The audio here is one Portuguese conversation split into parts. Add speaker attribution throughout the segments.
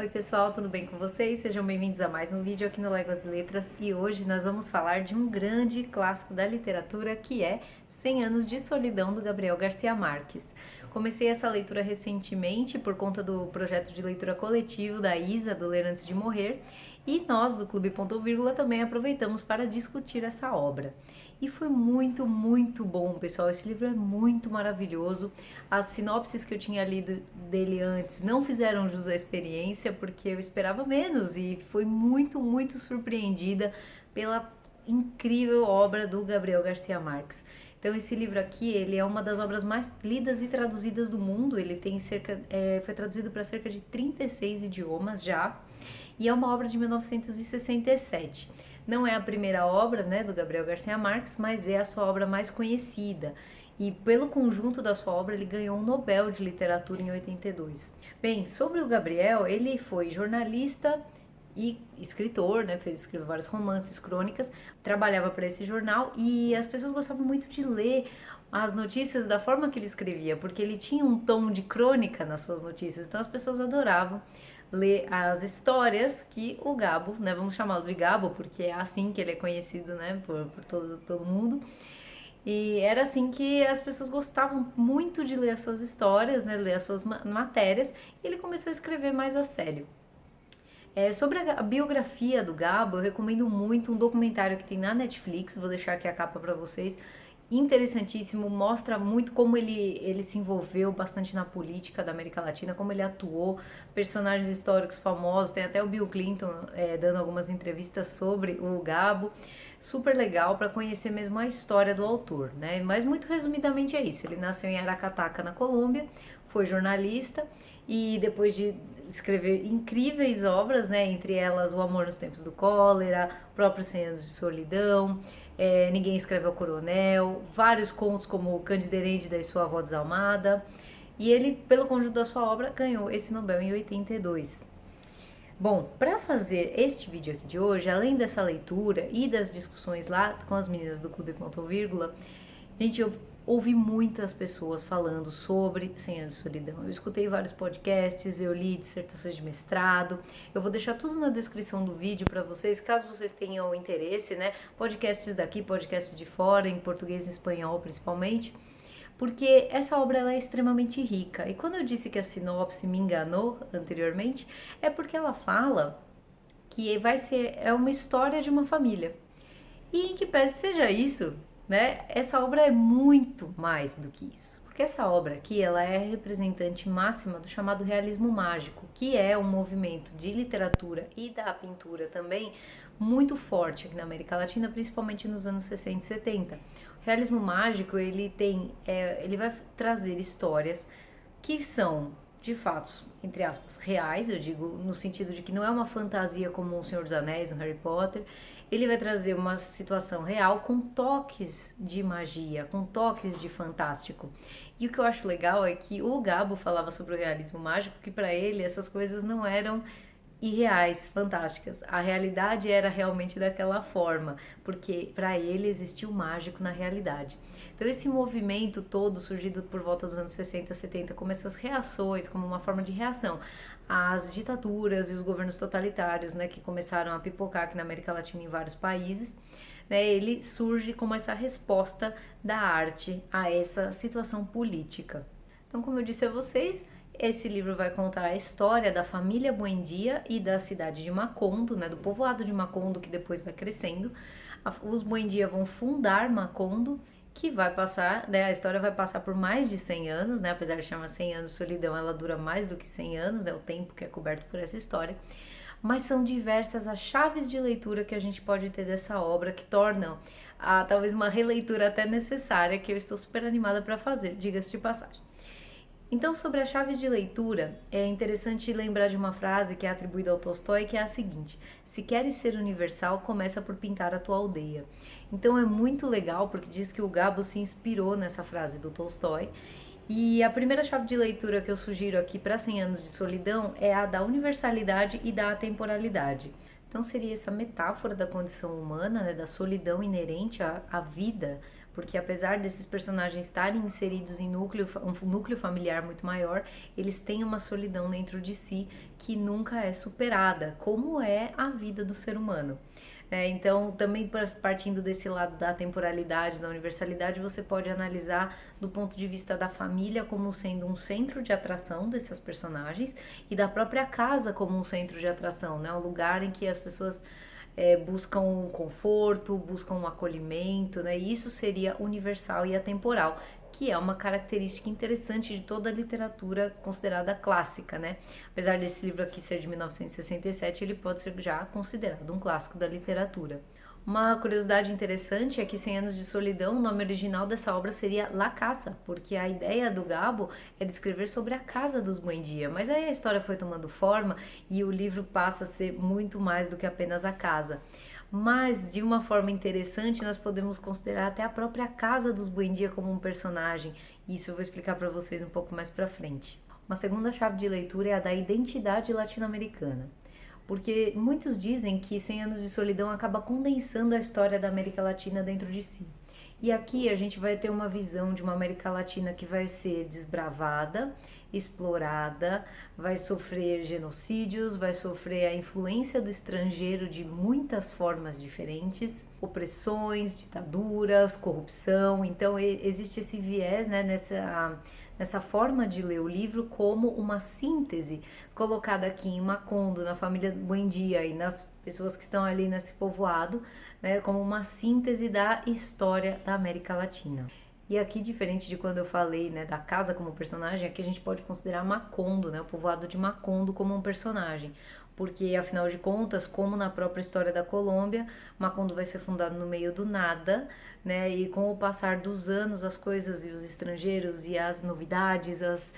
Speaker 1: Oi pessoal, tudo bem com vocês? Sejam bem-vindos a mais um vídeo aqui no Léguas Letras e hoje nós vamos falar de um grande clássico da literatura que é 100 Anos de Solidão do Gabriel Garcia Marques. Comecei essa leitura recentemente por conta do projeto de leitura coletivo da Isa, do Ler Antes de Morrer, e nós do Clube Ponto Vírgula também aproveitamos para discutir essa obra. E foi muito, muito bom, pessoal. Esse livro é muito maravilhoso. As sinopses que eu tinha lido dele antes não fizeram jus à experiência, porque eu esperava menos e fui muito, muito surpreendida pela incrível obra do Gabriel Garcia Marques. Então esse livro aqui, ele é uma das obras mais lidas e traduzidas do mundo. Ele tem foi traduzido para cerca de 36 idiomas já, e é uma obra de 1967. Não é a primeira obra, né, do Gabriel Garcia Marques, mas é a sua obra mais conhecida. E pelo conjunto da sua obra, ele ganhou um Nobel de Literatura em 82. Bem, sobre o Gabriel, ele foi jornalista e escritor, né? Escreveu vários romances, crônicas, trabalhava para esse jornal e as pessoas gostavam muito de ler as notícias da forma que ele escrevia, porque ele tinha um tom de crônica nas suas notícias, então as pessoas adoravam ler as histórias que o Gabo, né, vamos chamá-lo de Gabo, porque é assim que ele é conhecido, né, por todo mundo. E era assim que as pessoas gostavam muito de ler as suas histórias, né, ler as suas matérias, e ele começou a escrever mais a sério. Sobre a biografia do Gabo, eu recomendo muito um documentário que tem na Netflix, vou deixar aqui a capa para vocês. Interessantíssimo, mostra muito como ele se envolveu bastante na política da América Latina, como ele atuou, personagens históricos famosos, tem até o Bill Clinton dando algumas entrevistas sobre o Gabo. Super legal para conhecer mesmo a história do autor, né? Mas muito resumidamente é isso. Ele nasceu em Aracataca, na Colômbia, foi jornalista e depois de escrever incríveis obras, né, entre elas O Amor nos Tempos do Cólera, próprios 100 Anos de Solidão, Ninguém Escreve ao Coronel, vários contos como Cândida Herêndida e Sua Avó Desalmada, e ele, pelo conjunto da sua obra, ganhou esse Nobel em 82. Bom, para fazer este vídeo aqui de hoje, além dessa leitura e das discussões lá com as meninas do Clube Ponto Vírgula, gente, eu ouvi muitas pessoas falando sobre 100 anos de solidão. Eu escutei vários podcasts, eu li dissertações de mestrado. Eu vou deixar tudo na descrição do vídeo para vocês, caso vocês tenham interesse, né? Podcasts daqui, podcasts de fora, em português e espanhol principalmente. Porque essa obra ela é extremamente rica. E quando eu disse que a sinopse me enganou anteriormente, é porque ela fala que é uma história de uma família. E em que pese seja isso, né? Essa obra é muito mais do que isso. Porque essa obra aqui, ela é a representante máxima do chamado realismo mágico, que é um movimento de literatura e da pintura também muito forte aqui na América Latina, principalmente nos anos 60 e 70. O realismo mágico, ele vai trazer histórias que são de fatos, entre aspas, reais, eu digo no sentido de que não é uma fantasia como o Senhor dos Anéis, o Harry Potter. Ele vai trazer uma situação real com toques de magia, com toques de fantástico. E o que eu acho legal é que o Gabo falava sobre o realismo mágico, que para ele essas coisas não eram irreais, fantásticas. A realidade era realmente daquela forma, porque para ele existia o mágico na realidade. Então esse movimento todo surgido por volta dos anos 60, 70, como essas reações, como uma forma de reação às ditaduras e os governos totalitários, né, que começaram a pipocar aqui na América Latina em vários países, né, ele surge como essa resposta da arte a essa situação política. Então, como eu disse a vocês, esse livro vai contar a história da família Buendia e da cidade de Macondo, né, do povoado de Macondo, que depois vai crescendo. Os Buendia vão fundar Macondo, que vai passar, né, a história vai passar por mais de 100 anos, né, apesar de chamar 100 anos de solidão, ela dura mais do que 100 anos, né, o tempo que é coberto por essa história. Mas são diversas as chaves de leitura que a gente pode ter dessa obra, que tornam talvez uma releitura até necessária, que eu estou super animada para fazer, diga-se de passagem. Então, sobre as chaves de leitura, é interessante lembrar de uma frase que é atribuída ao Tolstói, que é a seguinte: se queres ser universal, começa por pintar a tua aldeia. Então é muito legal, porque diz que o Gabo se inspirou nessa frase do Tolstói. E a primeira chave de leitura que eu sugiro aqui para 100 anos de solidão é a da universalidade e da atemporalidade. Então seria essa metáfora da condição humana, né, da solidão inerente à vida, porque apesar desses personagens estarem inseridos em um núcleo familiar muito maior, eles têm uma solidão dentro de si que nunca é superada, como é a vida do ser humano. Então, também partindo desse lado da temporalidade, da universalidade, você pode analisar do ponto de vista da família como sendo um centro de atração desses personagens e da própria casa como um centro de atração, né? Um lugar em que as pessoas buscam um conforto, buscam um acolhimento, né? E isso seria universal e atemporal, que é uma característica interessante de toda a literatura considerada clássica, né? Apesar desse livro aqui ser de 1967, ele pode ser já considerado um clássico da literatura. Uma curiosidade interessante é que Cem Anos de Solidão, o nome original dessa obra seria La Casa, porque a ideia do Gabo é descrever sobre a casa dos Buendia, mas aí a história foi tomando forma e o livro passa a ser muito mais do que apenas a casa. Mas, de uma forma interessante, nós podemos considerar até a própria casa dos Buendia como um personagem. Isso eu vou explicar para vocês um pouco mais para frente. Uma segunda chave de leitura é a da identidade latino-americana. Porque muitos dizem que Cem Anos de Solidão acaba condensando a história da América Latina dentro de si. E aqui a gente vai ter uma visão de uma América Latina que vai ser desbravada, explorada, vai sofrer genocídios, vai sofrer a influência do estrangeiro de muitas formas diferentes, opressões, ditaduras, corrupção. Então existe esse viés, né, nessa forma de ler o livro como uma síntese colocada aqui em Macondo, na família Buendia e nas pessoas que estão ali nesse povoado, né, como uma síntese da história da América Latina. E aqui, diferente de quando eu falei, né, da casa como personagem, aqui a gente pode considerar Macondo, né, o povoado de Macondo como um personagem. Porque, afinal de contas, como na própria história da Colômbia, Macondo vai ser fundado no meio do nada, né, e com o passar dos anos, as coisas e os estrangeiros e as novidades,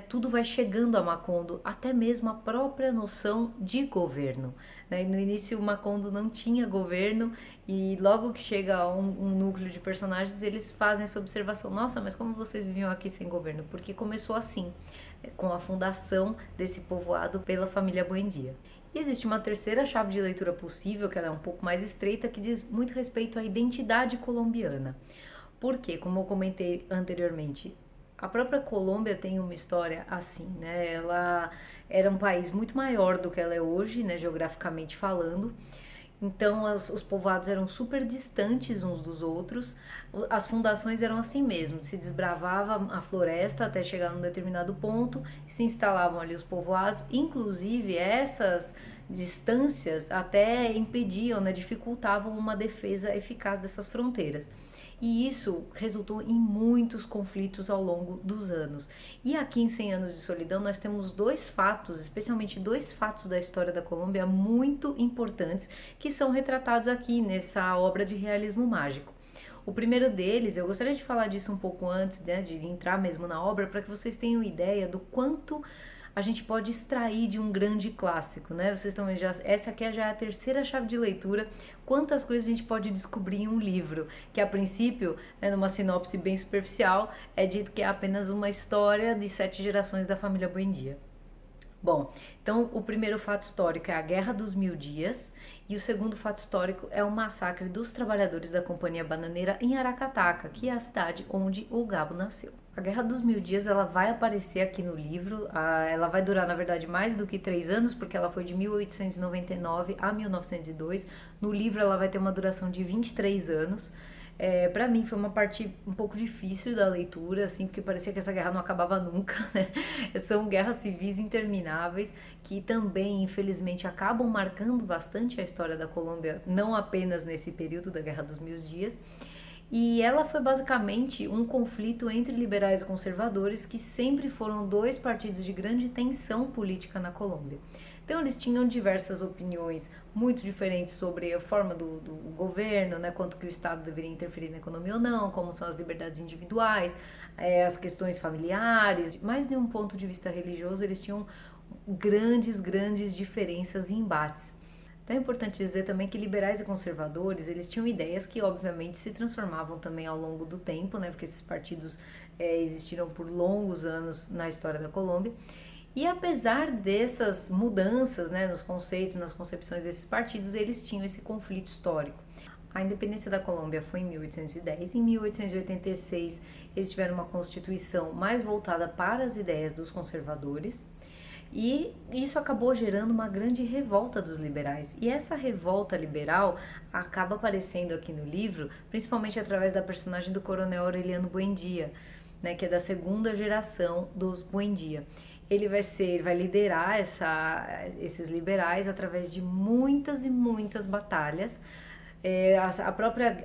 Speaker 1: tudo vai chegando a Macondo, até mesmo a própria noção de governo. Né? No início, Macondo não tinha governo e logo que chega um núcleo de personagens, eles fazem essa observação: nossa, mas como vocês viviam aqui sem governo? Porque começou assim, com a fundação desse povoado pela família Buendia. E existe uma terceira chave de leitura possível, que ela é um pouco mais estreita, que diz muito respeito à identidade colombiana. Porque, como eu comentei anteriormente, a própria Colômbia tem uma história assim, né? Ela era um país muito maior do que ela é hoje, né, geograficamente falando. Então os povoados eram super distantes uns dos outros. As fundações eram assim mesmo, se desbravava a floresta até chegar num determinado ponto, se instalavam ali os povoados. Inclusive essas distâncias até impediam, né, dificultavam uma defesa eficaz dessas fronteiras. E isso resultou em muitos conflitos ao longo dos anos. E aqui em 100 Anos de Solidão nós temos dois fatos, especialmente dois fatos da história da Colômbia muito importantes, que são retratados aqui nessa obra de realismo mágico. O primeiro deles, eu gostaria de falar disso um pouco antes, né, de entrar mesmo na obra, para que vocês tenham ideia do quanto a gente pode extrair de um grande clássico, né? Vocês estão vendo, essa aqui já é a terceira chave de leitura. Quantas coisas a gente pode descobrir em um livro, que a princípio, né, numa sinopse bem superficial, é dito que é apenas uma história de 7 gerações da família Buendia. Bom, então o primeiro fato histórico é a Guerra dos Mil Dias e o segundo fato histórico é o massacre dos trabalhadores da Companhia Bananeira em Aracataca, que é a cidade onde o Gabo nasceu. A Guerra dos Mil Dias ela vai aparecer aqui no livro, ela vai durar na verdade mais do que 3 anos, porque ela foi de 1899 a 1902. No livro ela vai ter uma duração de 23 anos. Para mim foi uma parte um pouco difícil da leitura, assim, porque parecia que essa guerra não acabava nunca, né? São guerras civis intermináveis que também, infelizmente, acabam marcando bastante a história da Colômbia, não apenas nesse período da Guerra dos Mil Dias. E ela foi basicamente um conflito entre liberais e conservadores, que sempre foram dois partidos de grande tensão política na Colômbia. Então eles tinham diversas opiniões muito diferentes sobre a forma do governo, né, quanto que o Estado deveria interferir na economia ou não, como são as liberdades individuais, as questões familiares, mas de um ponto de vista religioso eles tinham grandes diferenças e embates. Então é importante dizer também que liberais e conservadores, eles tinham ideias que obviamente se transformavam também ao longo do tempo, né, porque esses partidos existiram por longos anos na história da Colômbia. E apesar dessas mudanças, né, nos conceitos, nas concepções desses partidos, eles tinham esse conflito histórico. A independência da Colômbia foi em 1810. Em 1886, eles tiveram uma constituição mais voltada para as ideias dos conservadores. E isso acabou gerando uma grande revolta dos liberais. E essa revolta liberal acaba aparecendo aqui no livro, principalmente através da personagem do Coronel Aureliano Buendía, né, que é da segunda geração dos Buendía. Ele vai liderar esses liberais através de muitas e muitas batalhas.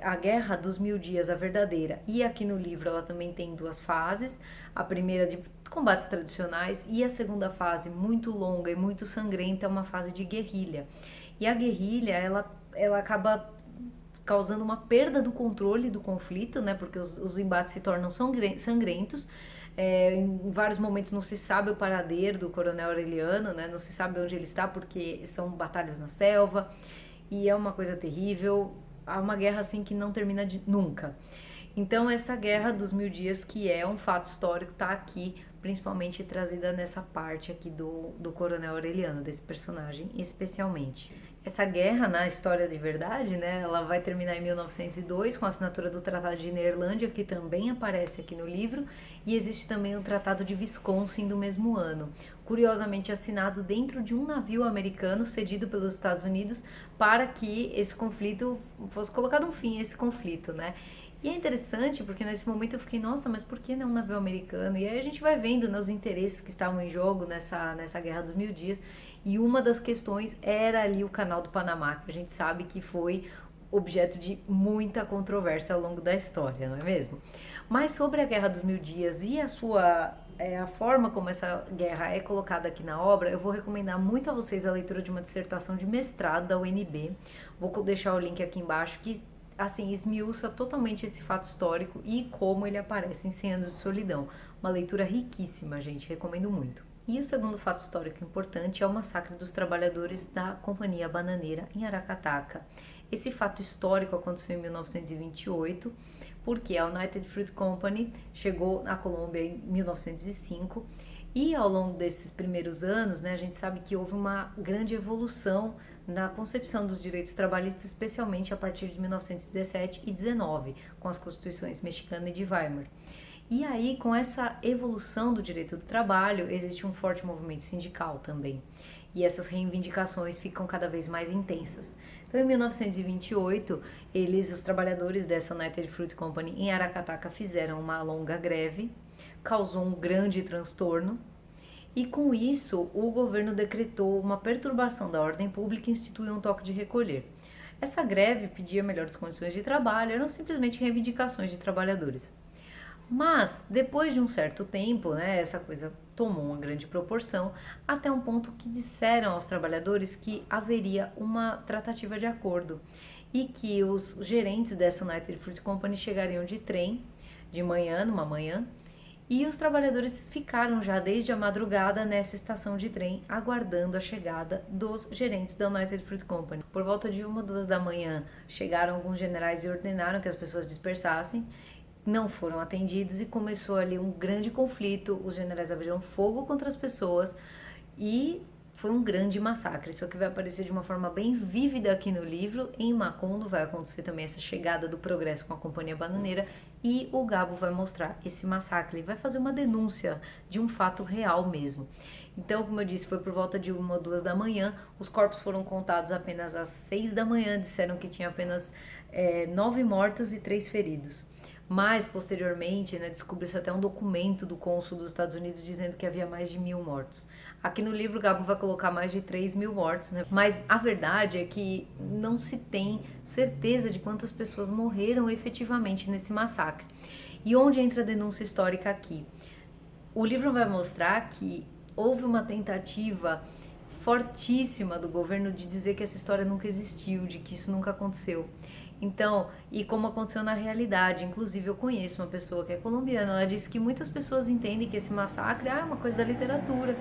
Speaker 1: A Guerra dos Mil Dias, a verdadeira, e aqui no livro ela também tem duas fases, a primeira de combates tradicionais e a segunda fase, muito longa e muito sangrenta, é uma fase de guerrilha. E a guerrilha, ela acaba causando uma perda do controle do conflito, né, porque os embates se tornam sangrentos. Em vários momentos não se sabe o paradeiro do Coronel Aureliano, né, não se sabe onde ele está porque são batalhas na selva. E é uma coisa terrível, há uma guerra assim que não termina nunca. Então essa Guerra dos Mil Dias, que é um fato histórico, está aqui, principalmente trazida nessa parte aqui do Coronel Aureliano, desse personagem especialmente. Essa guerra, na história de verdade, né, ela vai terminar em 1902 com a assinatura do Tratado de Neerlândia, que também aparece aqui no livro, e existe também o Tratado de Wisconsin do mesmo ano, curiosamente assinado dentro de um navio americano cedido pelos Estados Unidos para que esse conflito fosse colocado um fim a esse conflito, né? E é interessante porque nesse momento eu fiquei, nossa, mas por que não um navio americano? E aí a gente vai vendo, né, os interesses que estavam em jogo nessa Guerra dos Mil Dias. E uma das questões era ali o Canal do Panamá, que a gente sabe que foi objeto de muita controvérsia ao longo da história, não é mesmo? Mas sobre a Guerra dos Mil Dias e a forma como essa guerra é colocada aqui na obra, eu vou recomendar muito a vocês a leitura de uma dissertação de mestrado da UNB. Vou deixar o link aqui embaixo, que assim esmiuça totalmente esse fato histórico e como ele aparece em 100 Anos de Solidão. Uma leitura riquíssima, gente, recomendo muito. E o segundo fato histórico importante é o massacre dos trabalhadores da Companhia Bananeira em Aracataca. Esse fato histórico aconteceu em 1928, porque a United Fruit Company chegou à Colômbia em 1905 e ao longo desses primeiros anos, né, a gente sabe que houve uma grande evolução na concepção dos direitos trabalhistas, especialmente a partir de 1917 e 19, com as constituições mexicana e de Weimar. E aí, com essa evolução do direito do trabalho, existe um forte movimento sindical também. E essas reivindicações ficam cada vez mais intensas. Então, em 1928, os trabalhadores dessa United Fruit Company em Aracataca fizeram uma longa greve, causou um grande transtorno, e com isso o governo decretou uma perturbação da ordem pública e instituiu um toque de recolher. Essa greve pedia melhores condições de trabalho, eram simplesmente reivindicações de trabalhadores. Mas, depois de um certo tempo, né, essa coisa tomou uma grande proporção, até um ponto que disseram aos trabalhadores que haveria uma tratativa de acordo e que os gerentes dessa United Fruit Company chegariam de trem, de manhã, numa manhã, e os trabalhadores ficaram já desde a madrugada nessa estação de trem, aguardando a chegada dos gerentes da United Fruit Company. Por volta de 1 ou 2 da manhã, chegaram alguns generais e ordenaram que as pessoas dispersassem, não foram atendidos e começou ali um grande conflito. Os generais abriram fogo contra as pessoas e foi um grande massacre. Isso aqui vai aparecer de uma forma bem vívida aqui no livro. Em Macondo vai acontecer também essa chegada do progresso com a Companhia Bananeira e o Gabo vai mostrar esse massacre. Ele vai fazer uma denúncia de um fato real mesmo. Então, como eu disse, foi por volta de 1 ou 2 da manhã. Os corpos foram contados apenas às 6 da manhã. Disseram que tinha apenas 9 mortos e 3 feridos. Mas, posteriormente, né, descobriu-se até um documento do cônsul dos Estados Unidos dizendo que havia mais de 1.000 mortos. Aqui no livro, o Gabo vai colocar mais de 3.000 mortos, né? Mas a verdade é que não se tem certeza de quantas pessoas morreram efetivamente nesse massacre. E onde entra a denúncia histórica aqui? O livro vai mostrar que houve uma tentativa fortíssima do governo de dizer que essa história nunca existiu, de que isso nunca aconteceu. Então, e como aconteceu na realidade, inclusive eu conheço uma pessoa que é colombiana, ela disse que muitas pessoas entendem que esse massacre é uma coisa da literatura.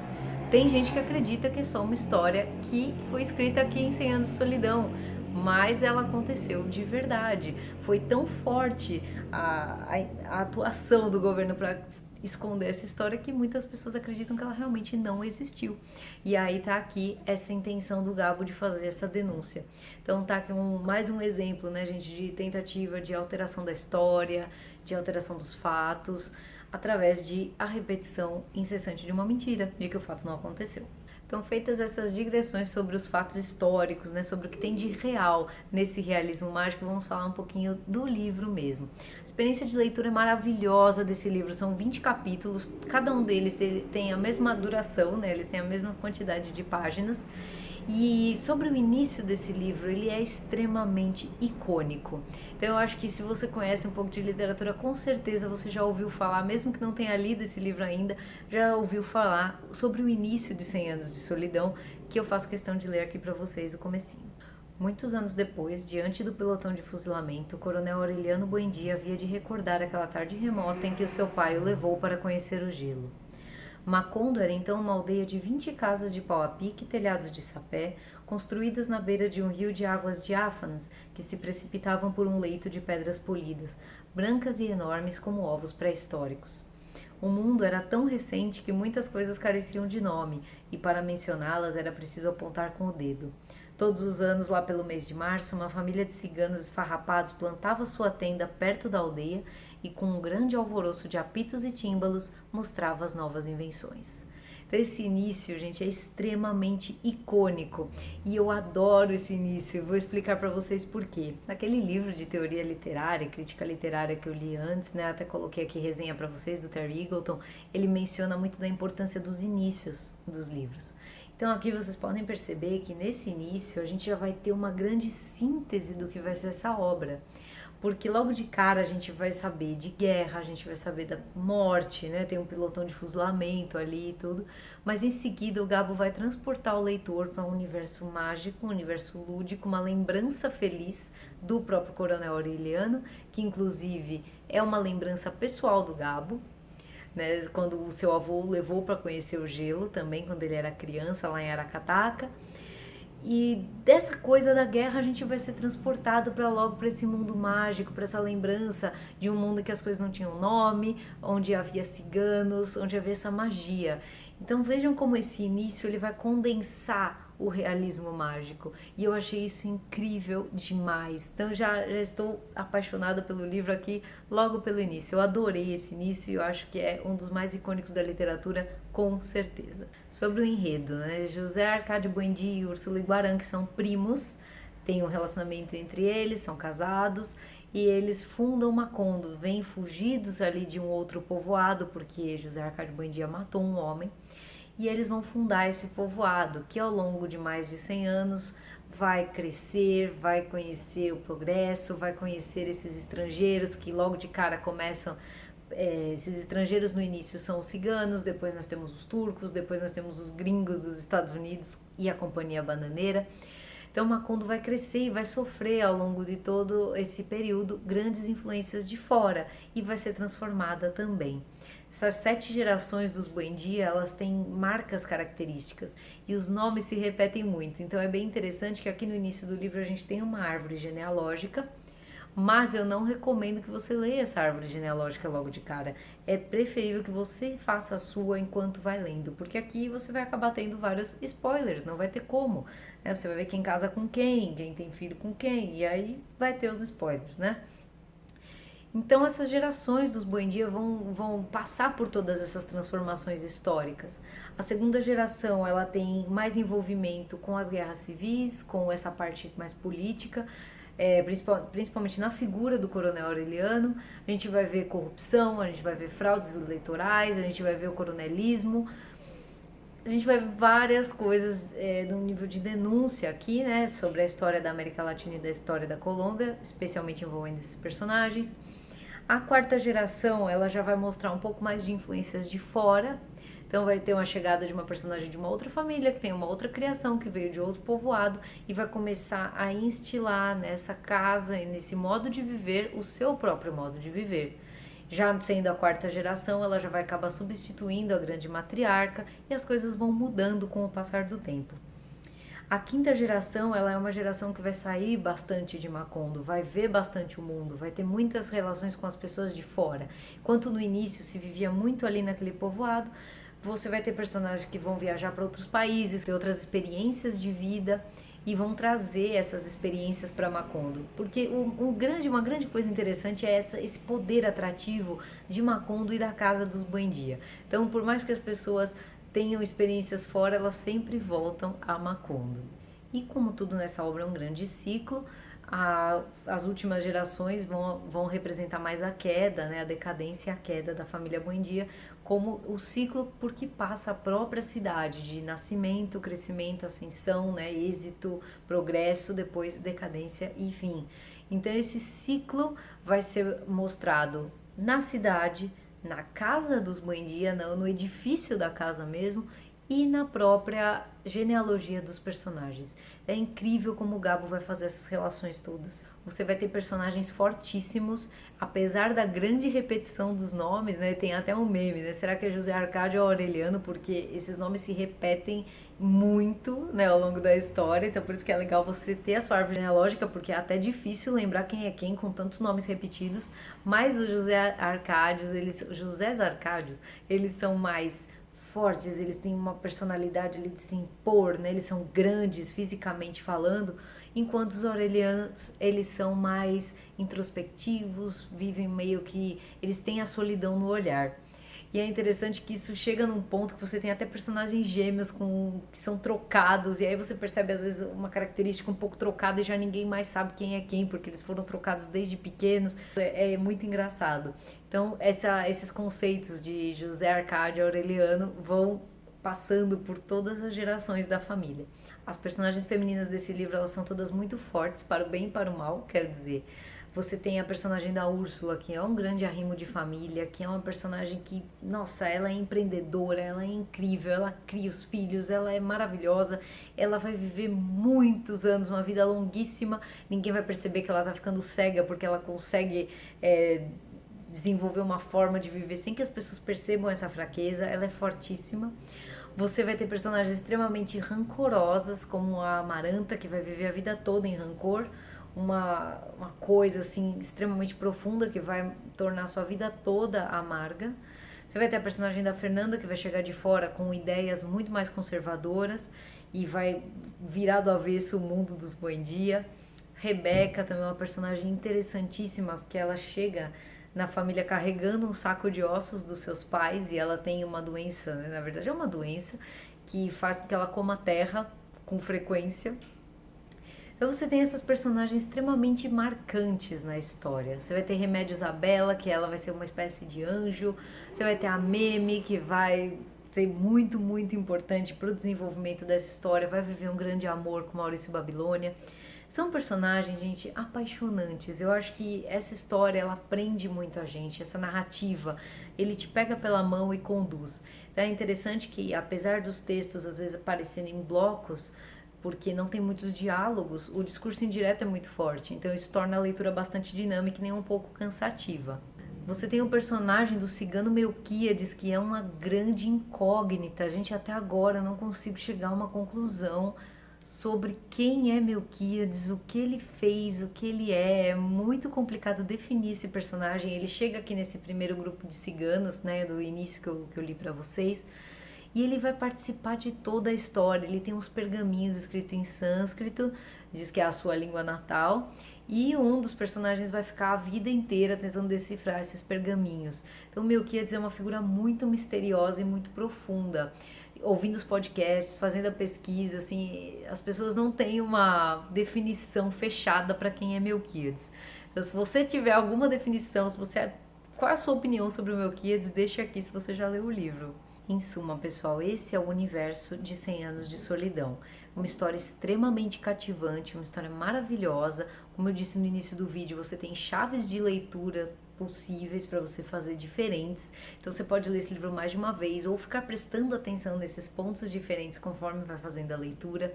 Speaker 1: Tem gente que acredita que é só uma história que foi escrita aqui em 100 Anos de Solidão, mas ela aconteceu de verdade. Foi tão forte a atuação do governo para esconder essa história que muitas pessoas acreditam que ela realmente não existiu. E aí tá aqui essa intenção do Gabo de fazer essa denúncia. Então tá aqui mais um exemplo, né, gente, de tentativa de alteração da história, de alteração dos fatos, através de a repetição incessante de uma mentira, de que o fato não aconteceu. Então, feitas essas digressões sobre os fatos históricos, né, sobre o que tem de real nesse realismo mágico, vamos falar um pouquinho do livro mesmo. A experiência de leitura é maravilhosa desse livro, são 20 capítulos, cada um deles tem a mesma duração, né, eles têm a mesma quantidade de páginas. E sobre o início desse livro, ele é extremamente icônico. Então eu acho que se você conhece um pouco de literatura, com certeza você já ouviu falar, mesmo que não tenha lido esse livro ainda, já ouviu falar sobre o início de 100 Anos de Solidão, que eu faço questão de ler aqui para vocês o comecinho. Muitos anos depois, diante do pelotão de fuzilamento, o coronel Aureliano Buendia havia de recordar aquela tarde remota em que o seu pai o levou para conhecer o gelo. Macondo era então uma aldeia de 20 casas de pau a pique e telhados de sapé, construídas na beira de um rio de águas diáfanas que se precipitavam por um leito de pedras polidas, brancas e enormes como ovos pré-históricos. O mundo era tão recente que muitas coisas careciam de nome, e para mencioná-las era preciso apontar com o dedo. Todos os anos, lá pelo mês de março, uma família de ciganos esfarrapados plantava sua tenda perto da aldeia e, com um grande alvoroço de apitos e tímbalos, mostrava as novas invenções. Então esse início, gente, é extremamente icônico e eu adoro esse início e vou explicar para vocês por quê. Naquele livro de teoria literária, crítica literária que eu li antes, né, até coloquei aqui resenha para vocês do Terry Eagleton, ele menciona muito da importância dos inícios dos livros. Então aqui vocês podem perceber que nesse início a gente já vai ter uma grande síntese do que vai ser essa obra. Porque logo de cara a gente vai saber de guerra, a gente vai saber da morte, né? Tem um pelotão de fuzilamento ali e tudo. Mas em seguida o Gabo vai transportar o leitor para um universo mágico, um universo lúdico, uma lembrança feliz do próprio Coronel Aureliano, que inclusive é uma lembrança pessoal do Gabo, né? Quando o seu avô o levou para conhecer o gelo também, quando ele era criança lá em Aracataca. E dessa coisa da guerra a gente vai ser transportado para logo para esse mundo mágico, para essa lembrança de um mundo que as coisas não tinham nome, onde havia ciganos, onde havia essa magia. Então vejam como esse início ele vai condensar o realismo mágico. E eu achei isso incrível demais. Então já estou apaixonada pelo livro aqui logo pelo início. Eu adorei esse início e eu acho que é um dos mais icônicos da literatura, com certeza. Sobre o enredo, né? José Arcádio Buendia e Úrsula Iguarã, que são primos, tem um relacionamento entre eles, são casados e eles fundam Macondo, vêm fugidos ali de um outro povoado porque José Arcádio Buendia matou um homem. E eles vão fundar esse povoado, que ao longo de mais de 100 anos vai crescer, vai conhecer o progresso, vai conhecer esses estrangeiros que logo de cara começam. Esses estrangeiros no início são os ciganos, depois nós temos os turcos, depois nós temos os gringos dos Estados Unidos e a Companhia Bananeira. Então Macondo vai crescer e vai sofrer ao longo de todo esse período grandes influências de fora e vai ser transformada também. Essas 7 gerações dos Buendia, elas têm marcas características e os nomes se repetem muito. Então é bem interessante que aqui no início do livro a gente tem uma árvore genealógica, mas eu não recomendo que você leia essa árvore genealógica logo de cara. É preferível que você faça a sua enquanto vai lendo, porque aqui você vai acabar tendo vários spoilers, não vai ter como. Né? Você vai ver quem casa com quem tem filho com quem, e aí vai ter os spoilers, né? Então essas gerações dos Buendia vão passar por todas essas transformações históricas. A segunda geração ela tem mais envolvimento com as guerras civis, com essa parte mais política, principalmente na figura do Coronel Aureliano. A gente vai ver corrupção, a gente vai ver fraudes eleitorais, a gente vai ver o coronelismo. A gente vai ver várias coisas no nível de denúncia aqui, né, sobre a história da América Latina e da história da Colômbia, especialmente envolvendo esses personagens. A quarta geração, ela já vai mostrar um pouco mais de influências de fora. Então vai ter uma chegada de uma personagem de uma outra família, que tem uma outra criação, que veio de outro povoado e vai começar a instilar nessa casa e nesse modo de viver o seu próprio modo de viver. Já sendo a quarta geração, ela já vai acabar substituindo a grande matriarca e as coisas vão mudando com o passar do tempo. A quinta geração, ela é uma geração que vai sair bastante de Macondo, vai ver bastante o mundo, vai ter muitas relações com as pessoas de fora. Enquanto no início se vivia muito ali naquele povoado, você vai ter personagens que vão viajar para outros países, ter outras experiências de vida e vão trazer essas experiências para Macondo. Porque uma grande coisa interessante é esse poder atrativo de Macondo e da casa dos Buendia. Então, por mais que as pessoas tenham experiências fora, elas sempre voltam a Macondo. E como tudo nessa obra é um grande ciclo, as últimas gerações vão representar mais a queda, né, a decadência e a queda da família Buendia, como o ciclo por que passa a própria cidade, de nascimento, crescimento, ascensão, né, êxito, progresso, depois decadência e fim. Então esse ciclo vai ser mostrado na cidade, na casa dos Buendia, no edifício da casa mesmo, e na própria genealogia dos personagens. É incrível como o Gabo vai fazer essas relações todas. Você vai ter personagens fortíssimos, apesar da grande repetição dos nomes, né? Tem até um meme, né? Será que é José Arcádio ou Aureliano? Porque esses nomes se repetem muito, né, ao longo da história, então por isso que é legal você ter a sua árvore genealógica, porque é até difícil lembrar quem é quem com tantos nomes repetidos, mas os Josés Arcádios, eles são mais fortes, eles têm uma personalidade ali de se impor, né? Eles são grandes fisicamente falando, enquanto os aurelianos, eles são mais introspectivos, vivem meio que, eles têm a solidão no olhar. E é interessante que isso chega num ponto que você tem até personagens gêmeos que são trocados, e aí você percebe às vezes uma característica um pouco trocada e já ninguém mais sabe quem é quem, porque eles foram trocados desde pequenos. É muito engraçado. Então esses conceitos de José Arcádio e Aureliano vão passando por todas as gerações da família. As personagens femininas desse livro, elas são todas muito fortes, para o bem e para o mal, quero dizer. Você tem a personagem da Úrsula, que é um grande arrimo de família, que é uma personagem que, nossa, ela é empreendedora, ela é incrível, ela cria os filhos, ela é maravilhosa, ela vai viver muitos anos, uma vida longuíssima, ninguém vai perceber que ela tá ficando cega, porque ela consegue desenvolver uma forma de viver sem que as pessoas percebam essa fraqueza, ela é fortíssima. Você vai ter personagens extremamente rancorosas, como a Amaranta, que vai viver a vida toda em rancor, uma coisa assim extremamente profunda que vai tornar a sua vida toda amarga. Você vai ter a personagem da Fernanda, que vai chegar de fora com ideias muito mais conservadoras e vai virar do avesso o mundo dos Buendia. Rebeca também é uma personagem interessantíssima, porque ela chega na família carregando um saco de ossos dos seus pais e ela tem uma doença, né? Na verdade é uma doença que faz com que ela coma terra com frequência. Então você tem essas personagens extremamente marcantes na história. Você vai ter Remédio Isabela, que ela vai ser uma espécie de anjo. Você vai ter a Meme, que vai ser muito, muito importante para o desenvolvimento dessa história. Vai viver um grande amor com Maurício Babilônia. São personagens, gente, apaixonantes. Eu acho que essa história, ela prende muito a gente, essa narrativa. Ele te pega pela mão e conduz. Então é interessante que, apesar dos textos às vezes aparecerem em blocos, porque não tem muitos diálogos, o discurso indireto é muito forte, então isso torna a leitura bastante dinâmica e nem um pouco cansativa. Você tem o personagem do cigano Melquíades, que é uma grande incógnita. A gente até agora não consigo chegar a uma conclusão sobre quem é Melquíades, o que ele fez, o que ele é. É muito complicado definir esse personagem. Ele chega aqui nesse primeiro grupo de ciganos, né, do início que eu li para vocês, e ele vai participar de toda a história. Ele tem uns pergaminhos escritos em sânscrito, diz que é a sua língua natal, e um dos personagens vai ficar a vida inteira tentando decifrar esses pergaminhos. Então Melquíades é uma figura muito misteriosa e muito profunda. Ouvindo os podcasts, fazendo a pesquisa, assim, as pessoas não têm uma definição fechada para quem é Melquíades. Então, se você tiver alguma definição, qual é a sua opinião sobre o Melquíades, deixa aqui se você já leu o livro. Em suma, pessoal, esse é o universo de 100 Anos de Solidão. Uma história extremamente cativante, uma história maravilhosa. Como eu disse no início do vídeo, você tem chaves de leitura possíveis para você fazer diferentes. Então você pode ler esse livro mais de uma vez ou ficar prestando atenção nesses pontos diferentes conforme vai fazendo a leitura.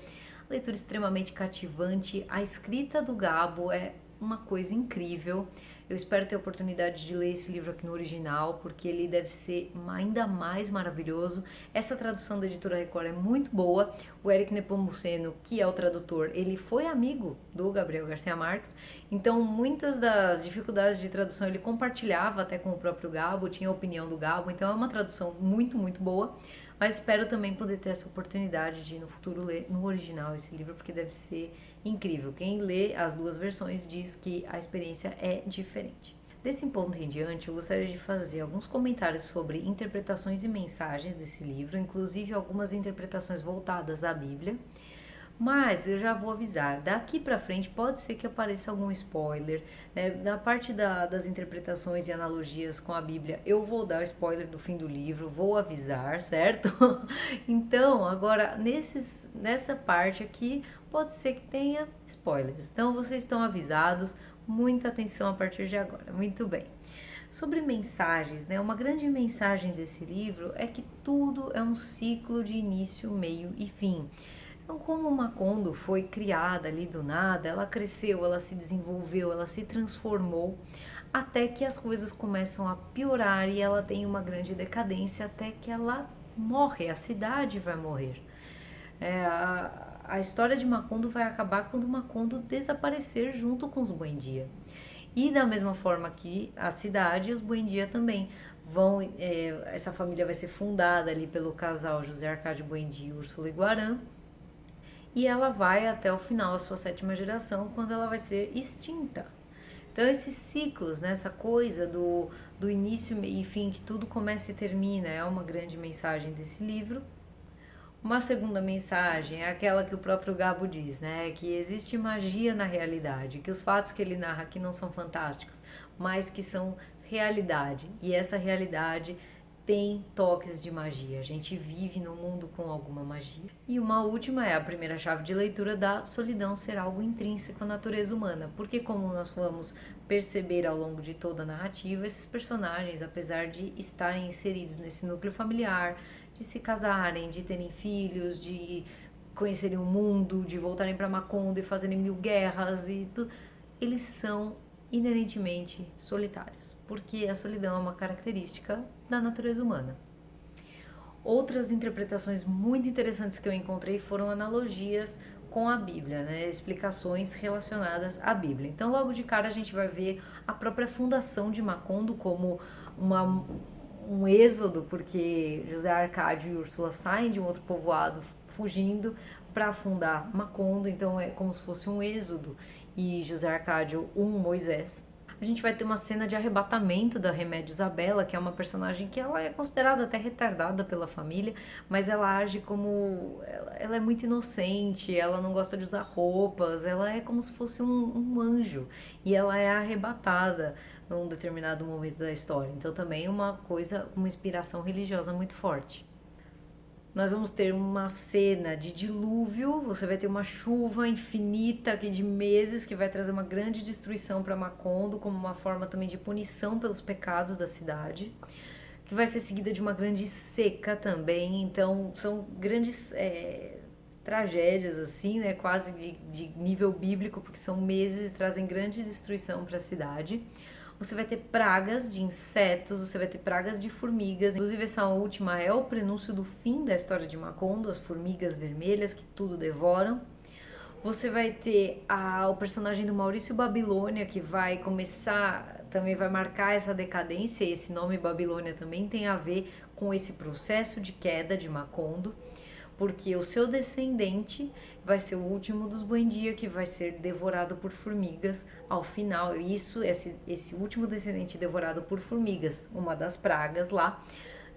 Speaker 1: A leitura extremamente cativante. A escrita do Gabo é uma coisa incrível. Eu espero ter a oportunidade de ler esse livro aqui no original, porque ele deve ser ainda mais maravilhoso. Essa tradução da Editora Record é muito boa. O Eric Nepomuceno, que é o tradutor, ele foi amigo do Gabriel Garcia Marques, então muitas das dificuldades de tradução ele compartilhava até com o próprio Gabo, tinha a opinião do Gabo, então é uma tradução muito, muito boa. Mas espero também poder ter essa oportunidade de no futuro ler no original esse livro, porque deve ser incrível. Quem lê as duas versões diz que a experiência é diferente. Desse ponto em diante, eu gostaria de fazer alguns comentários sobre interpretações e mensagens desse livro, inclusive algumas interpretações voltadas à Bíblia. Mas eu já vou avisar, daqui pra frente pode ser que apareça algum spoiler, né? Na parte das interpretações e analogias com a Bíblia, eu vou dar spoiler do fim do livro, vou avisar, certo? Então, agora, nessa parte aqui, pode ser que tenha spoilers. Então, vocês estão avisados, muita atenção a partir de agora. Muito bem. Sobre mensagens, né? Uma grande mensagem desse livro é que tudo é um ciclo de início, meio e fim. Então, como Macondo foi criada ali do nada, ela cresceu, ela se desenvolveu, ela se transformou, até que as coisas começam a piorar e ela tem uma grande decadência até que ela morre, a cidade vai morrer. A história de Macondo vai acabar quando Macondo desaparecer junto com os Buendia. E da mesma forma que a cidade, os Buendia também vão. Essa família vai ser fundada ali pelo casal José Arcádio Buendia e Úrsula Iguarã. E ela vai até o final, a sua 7ª geração, quando ela vai ser extinta. Então esses ciclos, né, essa coisa do início e fim, que tudo começa e termina, é uma grande mensagem desse livro. Uma segunda mensagem é aquela que o próprio Gabo diz, né, que existe magia na realidade, que os fatos que ele narra aqui não são fantásticos, mas que são realidade. E essa realidade tem toques de magia. A gente vive no mundo com alguma magia. E uma última é a primeira chave de leitura da solidão ser algo intrínseco à natureza humana, porque como nós vamos perceber ao longo de toda a narrativa, esses personagens, apesar de estarem inseridos nesse núcleo familiar, de se casarem, de terem filhos, de conhecerem o mundo, de voltarem para Macondo e fazerem 1000 guerras e tudo, eles são inerentemente solitários, porque a solidão é uma característica da natureza humana. Outras interpretações muito interessantes que eu encontrei foram analogias com a Bíblia, né? Explicações relacionadas à Bíblia. Então, logo de cara, a gente vai ver a própria fundação de Macondo como um êxodo, porque José Arcádio e Úrsula saem de um outro povoado fugindo para fundar Macondo, então é como se fosse um êxodo, e José Arcádio um Moisés. A gente vai ter uma cena de arrebatamento da Remédio Isabela, que é uma personagem que ela é considerada até retardada pela família, mas ela age como... ela é muito inocente, ela não gosta de usar roupas, ela é como se fosse um anjo, e ela é arrebatada num determinado momento da história. Então também uma coisa, uma inspiração religiosa muito forte. Nós vamos ter uma cena de dilúvio, você vai ter uma chuva infinita aqui de meses que vai trazer uma grande destruição para Macondo, como uma forma também de punição pelos pecados da cidade, que vai ser seguida de uma grande seca também. Então são grandes tragédias assim, né, quase de nível bíblico, porque são meses e trazem grande destruição para a cidade. Você vai ter pragas de insetos, você vai ter pragas de formigas. Inclusive essa última é o prenúncio do fim da história de Macondo, as formigas vermelhas que tudo devoram. Você vai ter o personagem do Maurício Babilônia, que vai começar, também vai marcar essa decadência. Esse nome Babilônia também tem a ver com esse processo de queda de Macondo, porque o seu descendente vai ser o último dos Buendia, que vai ser devorado por formigas ao final. Isso, esse último descendente devorado por formigas, uma das pragas lá,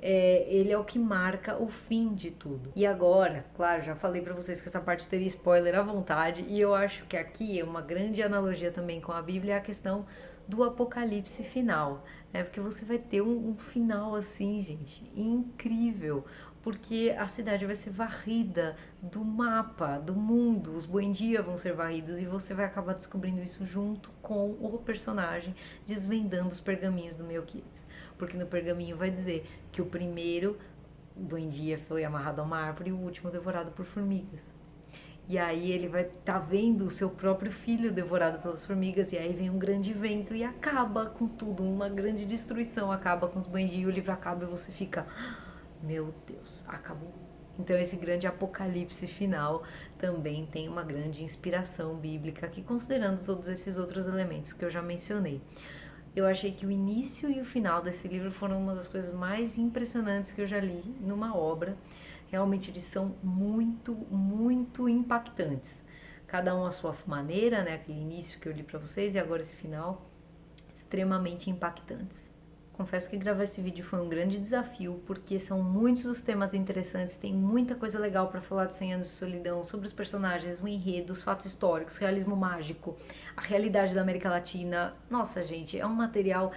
Speaker 1: ele é o que marca o fim de tudo. E agora, claro, já falei pra vocês que essa parte teria spoiler à vontade, e eu acho que aqui é uma grande analogia também com a Bíblia, é a questão do apocalipse final, né? Porque você vai ter um final assim, gente, incrível, porque a cidade vai ser varrida do mapa, do mundo, os Buendia vão ser varridos e você vai acabar descobrindo isso junto com o personagem, desvendando os pergaminhos do Melquiades. Porque no pergaminho vai dizer que o primeiro Buendia foi amarrado a uma árvore e o último devorado por formigas. e aí ele vai estar vendo o seu próprio filho devorado pelas formigas, e aí vem um grande vento e acaba com tudo, uma grande destruição, acaba com os bandidos, o livro acaba e você fica, meu Deus, acabou. Então esse grande apocalipse final também tem uma grande inspiração bíblica aqui, considerando todos esses outros elementos que eu já mencionei. Eu achei que o início e o final desse livro foram uma das coisas mais impressionantes que eu já li numa obra. Realmente eles são muito, muito impactantes. Cada um à sua maneira, né? Aquele início que eu li para vocês e agora esse final, extremamente impactantes. Confesso que gravar esse vídeo foi um grande desafio, porque são muitos os temas interessantes, tem muita coisa legal para falar de 100 anos de solidão, sobre os personagens, o enredo, os fatos históricos, realismo mágico, a realidade da América Latina. Nossa, gente, é um material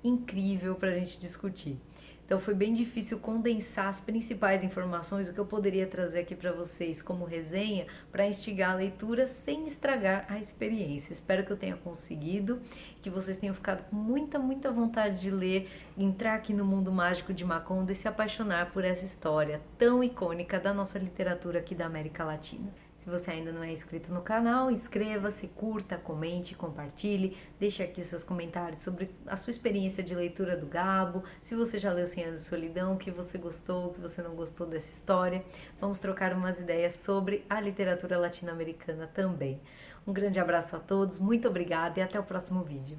Speaker 1: incrível para a gente discutir. Então foi bem difícil condensar as principais informações, o que eu poderia trazer aqui para vocês como resenha, para instigar a leitura sem estragar a experiência. Espero que eu tenha conseguido, que vocês tenham ficado com muita, muita vontade de ler, entrar aqui no mundo mágico de Macondo e se apaixonar por essa história tão icônica da nossa literatura aqui da América Latina. Se você ainda não é inscrito no canal, inscreva-se, curta, comente, compartilhe, deixe aqui seus comentários sobre a sua experiência de leitura do Gabo, se você já leu 100 anos de solidão, o que você gostou, o que você não gostou dessa história. Vamos trocar umas ideias sobre a literatura latino-americana também. Um grande abraço a todos, muito obrigada e até o próximo vídeo.